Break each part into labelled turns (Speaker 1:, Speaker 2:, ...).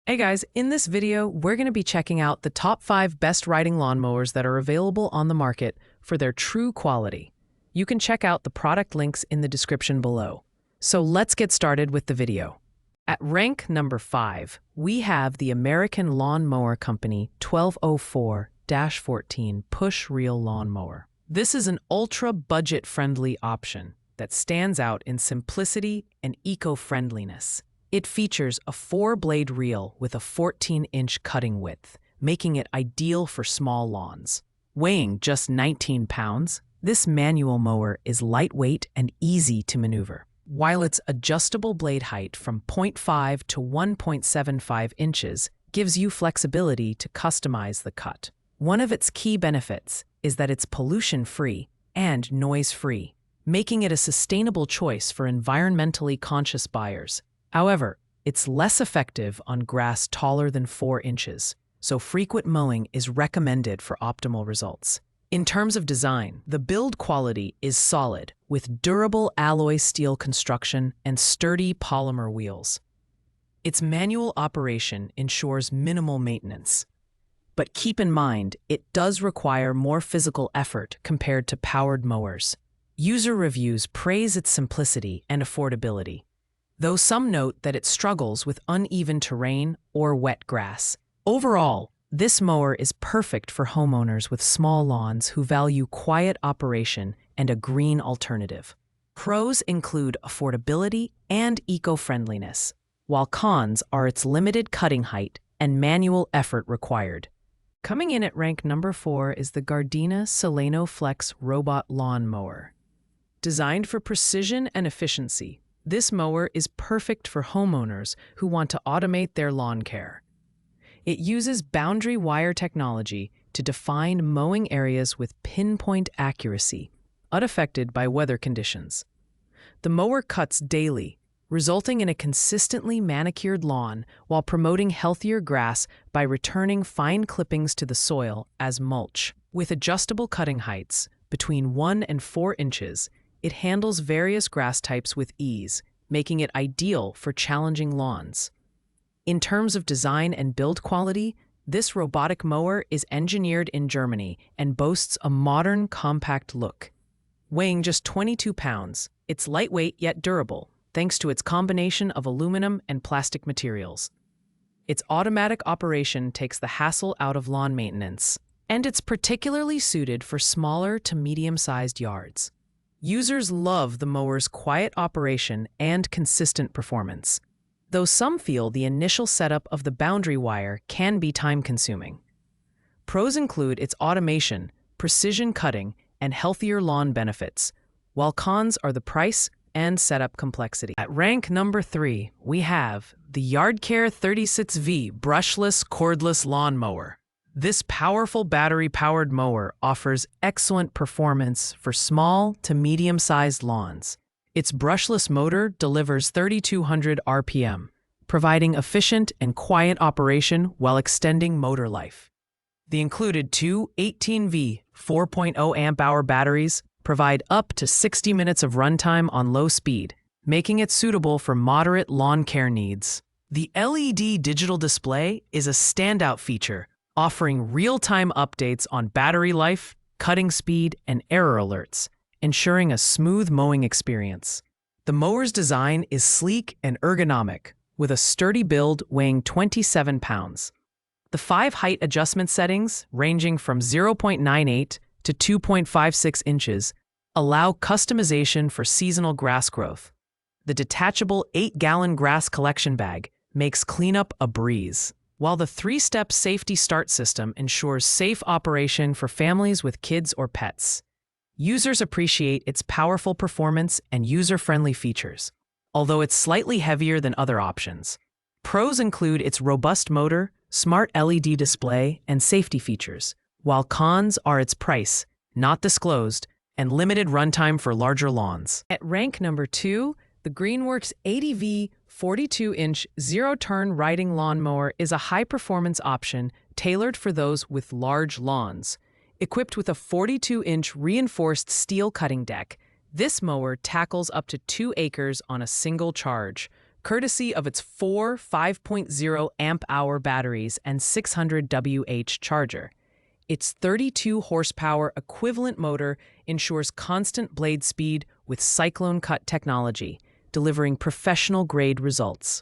Speaker 1: Hey guys, in this video, we're going to be checking out the top 5 best riding lawnmowers that are available on the market for their true quality. You can check out the product links in the description below. So let's get started with the video. At rank number 5, we have the American Lawn Mower Company 1204-14 Push Reel Lawnmower. This is an ultra-budget-friendly option that stands out in simplicity and eco-friendliness. It features a 4-blade reel with a 14-inch cutting width, making it ideal for small lawns. Weighing just 19 pounds, this manual mower is lightweight and easy to maneuver. While its adjustable blade height from 0.5 to 1.75 inches gives you flexibility to customize the cut. One of its key benefits is that it's pollution-free and noise-free, making it a sustainable choice for environmentally conscious buyers. However, it's less effective on grass taller than 4 inches, so frequent mowing is recommended for optimal results. In terms of design, the build quality is solid, with durable alloy steel construction and sturdy polymer wheels. Its manual operation ensures minimal maintenance. But keep in mind, it does require more physical effort compared to powered mowers. User reviews praise its simplicity and affordability, though some note that it struggles with uneven terrain or wet grass. Overall, this mower is perfect for homeowners with small lawns who value quiet operation and a green alternative. Pros include affordability and eco-friendliness, while cons are its limited cutting height and manual effort required. Coming in at rank number 4 is the Gardena Seleno Flex Robot Lawn Mower. Designed for precision and efficiency, this mower is perfect for homeowners who want to automate their lawn care. It uses boundary wire technology to define mowing areas with pinpoint accuracy, unaffected by weather conditions. The mower cuts daily, resulting in a consistently manicured lawn while promoting healthier grass by returning fine clippings to the soil as mulch. With adjustable cutting heights between 1 and 4 inches, it handles various grass types with ease, making it ideal for challenging lawns. In terms of design and build quality, this robotic mower is engineered in Germany and boasts a modern, compact look. Weighing just 22 pounds, it's lightweight yet durable, thanks to its combination of aluminum and plastic materials. Its automatic operation takes the hassle out of lawn maintenance, and it's particularly suited for smaller to medium-sized yards. Users love the mower's quiet operation and consistent performance, though some feel the initial setup of the boundary wire can be time-consuming. Pros include its automation, precision cutting, and healthier lawn benefits, while cons are the price and setup complexity. At rank number 3, we have the YardCare 36V Brushless Cordless Lawn Mower. This powerful battery-powered mower offers excellent performance for small to medium-sized lawns. Its brushless motor delivers 3,200 RPM, providing efficient and quiet operation while extending motor life. The included two 18V 4.0 amp-hour batteries provide up to 60 minutes of runtime on low speed, making it suitable for moderate lawn care needs. The LED digital display is a standout feature, offering real-time updates on battery life, cutting speed, and error alerts, ensuring a smooth mowing experience. The mower's design is sleek and ergonomic, with a sturdy build weighing 27 pounds. The 5 height adjustment settings, ranging from 0.98 to 2.56 inches, allow customization for seasonal grass growth. The detachable 8-gallon grass collection bag makes cleanup a breeze, while the 3-step safety start system ensures safe operation for families with kids or pets. Users appreciate its powerful performance and user-friendly features, although it's slightly heavier than other options. Pros include its robust motor, smart LED display, and safety features, while cons are its price, not disclosed, and limited runtime for larger lawns. At rank number 2, the Greenworks 80V 42-inch zero-turn riding lawnmower is a high-performance option tailored for those with large lawns. Equipped with a 42-inch reinforced steel cutting deck, this mower tackles up to 2 acres on a single charge, courtesy of its four 5.0 amp-hour batteries and 600 Wh charger. Its 32 horsepower equivalent motor ensures constant blade speed with cyclone cut technology, delivering professional-grade results.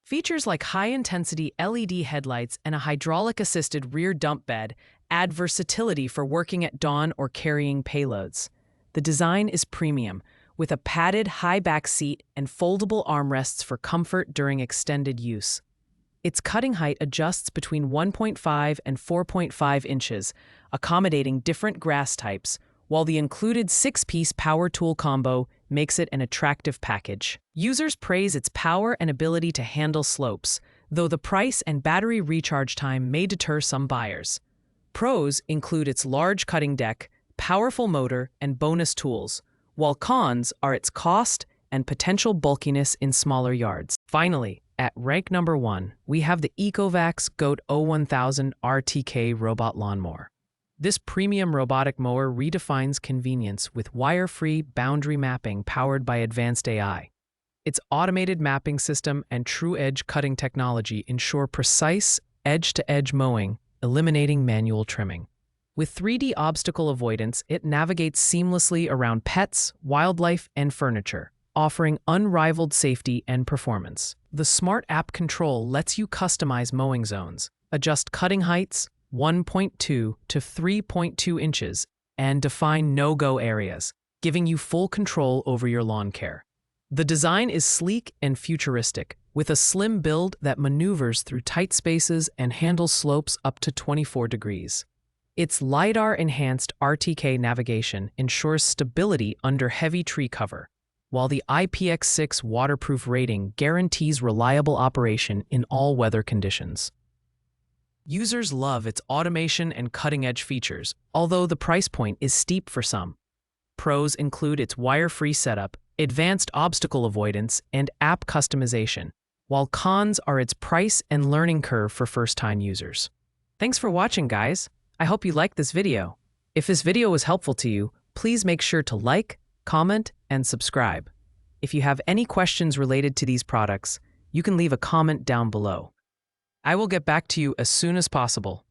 Speaker 1: Features like high-intensity LED headlights and a hydraulic-assisted rear dump bed add versatility for working at dawn or carrying payloads. The design is premium, with a padded high-back seat and foldable armrests for comfort during extended use. Its cutting height adjusts between 1.5 and 4.5 inches, accommodating different grass types, while the included 6-piece power tool combo makes it an attractive package. Users praise its power and ability to handle slopes, though the price and battery recharge time may deter some buyers. Pros include its large cutting deck, powerful motor, and bonus tools, while cons are its cost and potential bulkiness in smaller yards. Finally, at rank number 1, we have the Ecovacs GOAT 01000 RTK robot lawnmower. This premium robotic mower redefines convenience with wire-free boundary mapping powered by advanced AI. Its automated mapping system and true-edge cutting technology ensure precise edge-to-edge mowing, eliminating manual trimming. With 3D obstacle avoidance, it navigates seamlessly around pets, wildlife, and furniture, offering unrivaled safety and performance. The Smart App Control lets you customize mowing zones, adjust cutting heights 1.2 to 3.2 inches, and define no-go areas, giving you full control over your lawn care. The design is sleek and futuristic, with a slim build that maneuvers through tight spaces and handles slopes up to 24 degrees. Its LiDAR-enhanced RTK navigation ensures stability under heavy tree cover, while the IPX6 waterproof rating guarantees reliable operation in all weather conditions. Users love its automation and cutting-edge features, although the price point is steep for some. Pros include its wire-free setup, advanced obstacle avoidance, and app customization, while cons are its price and learning curve for first-time users. Thanks for watching, guys. I hope you liked this video. If this video was helpful to you, please make sure to like, comment, and subscribe. If you have any questions related to these products, you can leave a comment down below. I will get back to you as soon as possible.